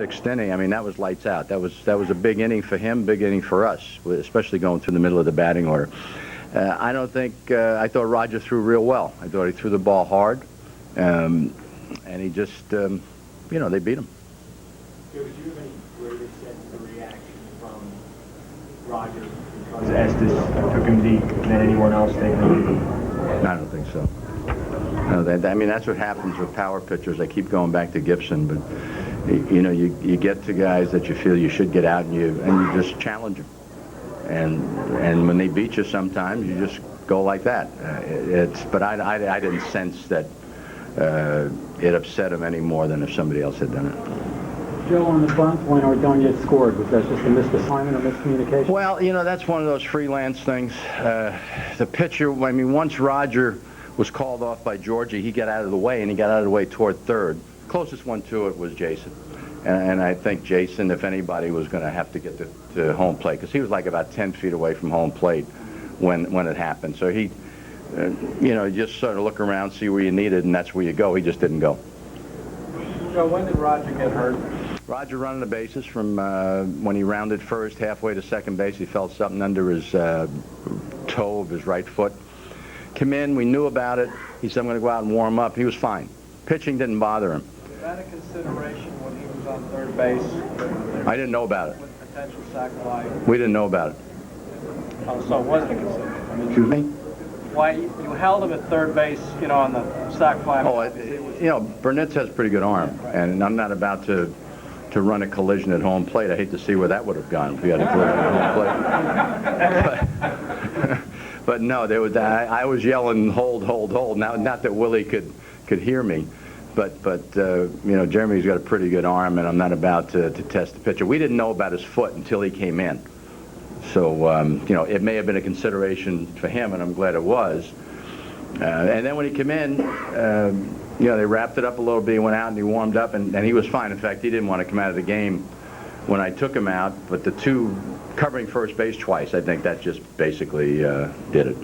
6th inning, I mean, that was lights out. That was a big inning for him, big inning for us, especially going through the middle of the batting order. I don't think I thought Roger threw real well. I thought he threw the ball hard, and he just, they beat him. Joe, did you have any greater sense of reaction from Roger because Estes took him deep than anyone else taking him deep? I don't think so. No, I mean, that's what happens with power pitchers. I keep going back to Gibson, but you get to guys that you feel you should get out, and you just challenge them. And when they beat you, sometimes you just go like that. But I didn't sense that it upset him any more than if somebody else had done it. Joe, on the bunt when Ordonez scored, was that just a missed assignment or miscommunication? Well, that's one of those freelance things. The pitcher, I mean, once Roger was called off by Georgie, he got out of the way, and he got out of the way toward third. Closest one to it was Jason. And I think Jason, if anybody, was going to have to get to home plate, because he was like about 10 feet away from home plate when it happened. So he, just sort of look around, see where you need it, and that's where you go. He just didn't go. Joe, when did Roger get hurt? Roger running the bases from when he rounded first, halfway to second base. He felt something under his toe of his right foot. Come in, we knew about it. He said, I'm going to go out and warm up. He was fine. Pitching didn't bother him. Was that a consideration when he was on third base? I didn't know about it. With potential sac fly? We didn't know about it. Oh, so it wasn't a consideration? Excuse me? Why you held him at third base, on the sac fly? Burnett has a pretty good arm, and I'm not about to run a collision at home plate. I hate to see where that would have gone if we had a collision at home plate. But no, I was yelling, hold. Now, not that Willie could hear me, but Jeremy's got a pretty good arm, and I'm not about to test the pitcher. We didn't know about his foot until he came in. So, it may have been a consideration for him, and I'm glad it was. And then when he came in, they wrapped it up a little bit. He went out and he warmed up, and he was fine. In fact, he didn't want to come out of the game when I took him out, but the two covering first base twice, I think that just basically did it.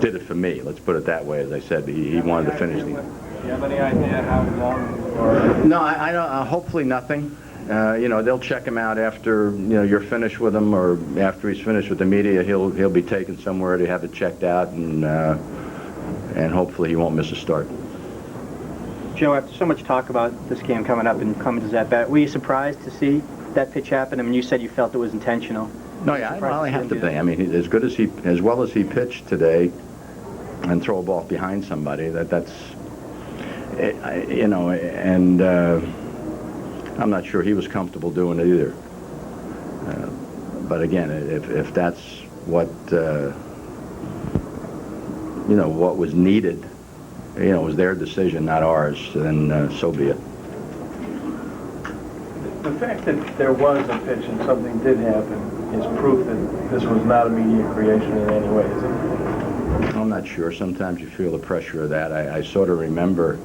Did it for me. Let's put it that way. As I said, he wanted to finish the game. Do you have any idea how long? No, I don't. Hopefully nothing. They'll check him out after you're finished with him, or after he's finished with the media. He'll be taken somewhere to have it checked out, and hopefully he won't miss a start. Joe, after so much talk about this game coming up and Clemens is at bat, were you surprised to see that pitch happen? I mean, you said you felt it was intentional. No, yeah, I have to be. I mean, as well as he pitched today, and throw a ball behind somebody, I'm not sure he was comfortable doing it either. But again, if that's what what was needed, it was their decision, not ours, then so be it. The fact that there was a pitch and something did happen is proof that this was not a media creation in any way, is it? I'm not sure. Sometimes you feel the pressure of that. I sort of remember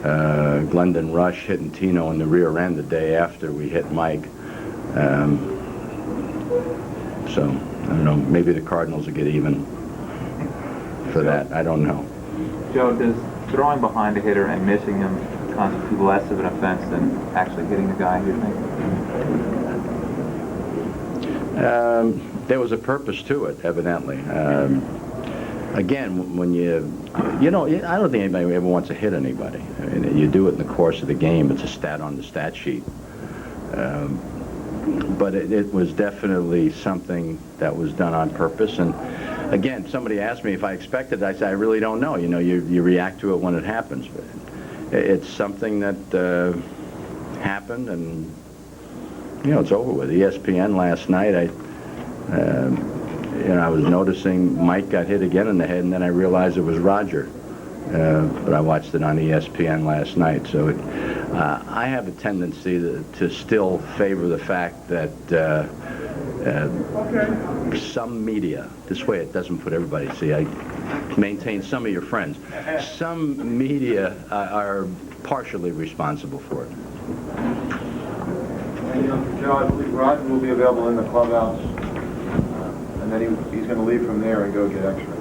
Glendon Rush hitting Tino in the rear end the day after we hit Mike. So, I don't know, maybe the Cardinals will get even for that. I don't know. Joe, does throwing behind a hitter and missing him constitute less of an offense than actually hitting the guy, you think? There was a purpose to it, evidently. Again, when I don't think anybody ever wants to hit anybody. I mean, you do it in the course of the game. It's a stat on the stat sheet. But it was definitely something that was done on purpose. And again, somebody asked me if I expected it. I said, I really don't know. You react to it when it happens. But it's something that happened, and it's over with. ESPN last night, I was noticing Mike got hit again in the head, and then I realized it was Roger. But I watched it on ESPN last night. So I have a tendency to still favor the fact that some media, this way it doesn't put everybody, see, I maintain some of your friends, some media are partially responsible for it. Joe, I believe Roger will be available in the clubhouse, and then he's going to leave from there and go get extra.